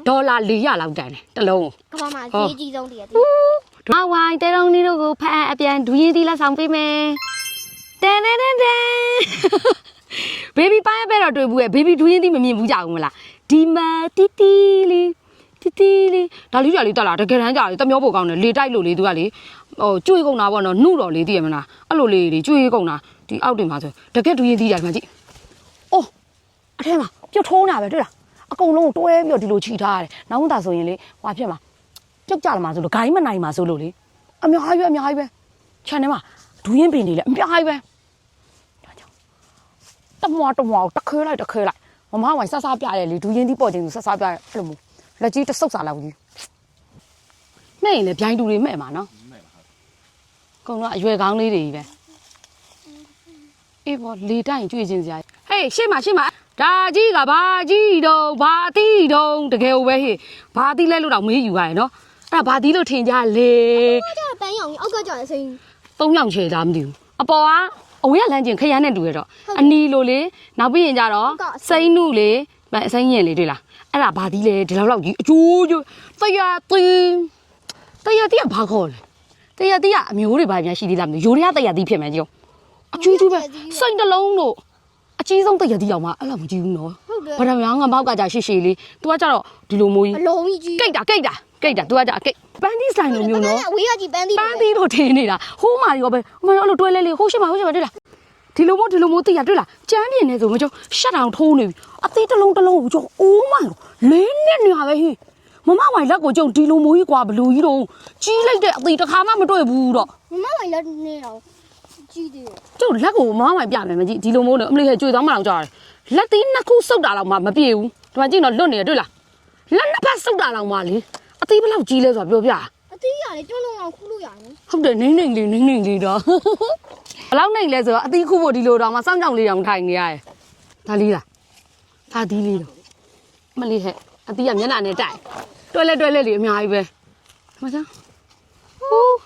ဒေါ်လာ400လောက်တန်တယ်တစ်လုံးကဘာမှာဈေးကြီးဆုံးတည်း။ဝိုင်းတဲတုံးလေးတို့ကိုဖန်အပြန်ဒူးရင်းသီးလက်ဆောင်ပေးမယ်။တန်ဘေဘီပိုင်းပဲတော့တွေ့ဘူးရဲ့ဘေဘီဒူးရင်းသီးမမြင်ဘူးကြဘူးမလား။ဒီမှာတီတီလေးဒါလေးတက်လာတကယ်တမ်းကြာလေတမျောပိုကောင်းတယ်လေတိုက်လို့လေသူကလေဟိုကျွေးကုန်တာပေါ့နော်နှုတော့လေသိရမလားအဲ့လိုလေကျွေးကုန်တာဒီအောက်တင်မှာဆိုတကယ်ဒူးရင်းသီးတယ်မှကြည့်။အိုးအထဲမှာပြုတ်ထိုးနေတာပဲတွေ့လား။အကုန်လုံးတွဲပြီးတော့ဒီလိုချီထားရတယ်နောက်မှသာဆိုရင်လေဟွာဖြစ်မှာပြုတ်ကြလာမှာဆိုလို့ဂိုင်းမနိုင်မှာဆိုလို့လေအများကြီးပဲခြံထဲမှာဒူးရင်ပင်တွေလေအများကြီးပဲတမွာတခဲလိုက်မမဝိုင်ဆဆပြရတယ်လေဒူးရင်သီးပေါ်ချင်းဆိုဆဆပြရအဲ့လိုမျိုးလက်ကြီးတဆုပ်စာလောက်ကြီးမဲ့ရင်လေဗျိုင်းတူတွေမဲ့မှာနော်ကုံတော့အရွယ်ကောင်းလေးတွေကြီးပဲအေးပေါ်လေတိုင်ကြွေချင်းစရာဟေးရှေ့မှာဒါကြီးကဘာကြီးတုံးဘာတီးတုံးတကယ်ပဲဟေးဘာတီးလဲလို့တော့မေးယူရတယ်နော်အဲ့ဒါဘာတီးလို့ထင်ကြလေ ကျပန်းရောင်အောက်ကကျအစိမ်း3ယောက်ချေသားမသိဘူးအပေါ်ကအဝေးကလမ်းကျင်ခရမ်းနဲ့တူရတော့အနီလိုလေနောက်ပြီးရင်ကြတော့စိမ့်နုလေစိမ့်ရင်လေတွေ့လားအဲ့ဒါဘာတီးလဲဒီလောက်ကြီးအကျိုးတရားတီးကဘာခေါ်လဲတရားတီးကအမျိုးတွေဘာများရှိသေးလားမသိရိုးတွေကတရားတီးဖြစ်မယ်ကြောအကျိုးပဲစိမ့်တလုံးတို့အကြီးဆုံးတရားတီးအောင်မအဲ့လိုမကြည့်ဘူးနော်ဘာသာများငါမောက်ကကြရှေ့လေး तू ကကြတော့ဒီလိုမျိုးကြီးအလုံးကြီးကိတ်တာ तू ကကြအကိတ်ပန်းတီးဆိုင်လိုမျိုးနော်ဝေးရကြီးပန်းတီးလို့ထင်းနေတာဟိုးမာရောပဲမအဲ့လိုတွဲလဲလေးဟိုးရှိမှာတွေ့လားဒီလိုမျိုးတီးရတွေ့လားကျမ်းပြင်းနေဆိုမကြောရှက်တောင်ထိုးနေပြီအသေးတလုံးကိုကြောအိုးမိုင်လေးနဲ့နေရပဲဟိမမဝိုင်လက်ကိုကြုံဒီလိုမျိုးကြီးကွာဘလူကြီးတော့ကြီးလိုက်တဲ့အသေးတစ်ခါမှမတွေ့ဘူးတော့မမဝိုင်လက်နေတော့ကြီးတယ်ကျုပ်လက်ကိုမမဝိုင်ပြမယ်မကြည့်ဒီလိုမျိုးနဲ့အမလေးဟဲ့ကြွေသွားမှတော့ကြားတယ်လက်သေးနှစ်ခုစုပ်တာတော့မှမပြေဘူးဒီမှာကြည့်တော့လွတ်နေရတွေ့လားလက်နှစ်ဖက်စုပ်တာတော့မှလေအသေးဘယ်လောက်ကြီးလဲဆိုတာပြောပြအသေးရလေကျွန်းလုံးအောင်ခူးလို့ရတယ်ဟုတ်တယ်နိမ့်လေးတော့ဘယ်လောက်နိုင်လဲဆိုတော့အသီးခုဖို့ဒီလိုတော့မှစောင့်ကြောင်လေးတောင်ထိုင်နေရတယ်ဒါလေးလားဒါသီးလေးတော့မလေးဟဲ့အသီးကမျက်နှာနဲ့တိုက်တွဲလဲလေးအများကြီးပဲမချမ်းဟိုး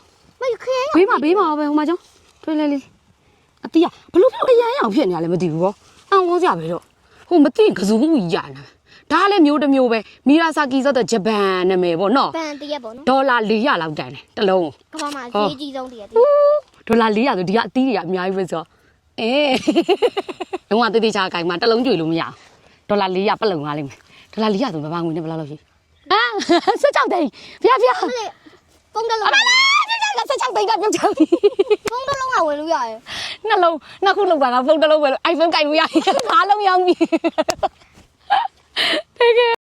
မခဲဘေးမှာပဲဟိုမှာချမ်းတွဲလဲလေးအသီးကဘလို့အရန်အောင်ဖြစ်နေရလဲမသိဘူးဗောအောင်းဝကြပဲတော့ဟိုမသိကစုဘူးကြီးရနာဒါလည်းမျိုးတစ်မျိုးပဲမီရာဆာကီဆိုတဲ့ဂျပန်နာမည်ပေါ့နော်ပန်တရက်ပေါ့နော်ဒေါ်လာ400လောက်တန်တယ်တစ်လုံးကဘာမှာဈေးကြီးဆုံးတည်းဒေါ်လာ400ဆိုဒီကအသီးတွေကအများကြီးပဲဆိုလုံးဝတေးချာကိုင်မှာတစ်လုံးကြွေလို့မရဒေါ်လာ400ပတ်လုံးသွားလိမ့်မယ်ဒေါ်လာ400ဆိုဘာငွေနဲ့ဘယ်လောက်ရှိ16သိန်းဖျားဖုန်းတစ်လုံး16သိန်းကပြုတ်ချပြီဖုန်းတစ်လုံးကဝယ်လို့ရတယ်နှစ်ခုလောက်ပါကဖုန်းတစ်လုံးဝယ်လို့ iPhone ကိုင်လို့ရတယ်5လုံးရောင်းပြီ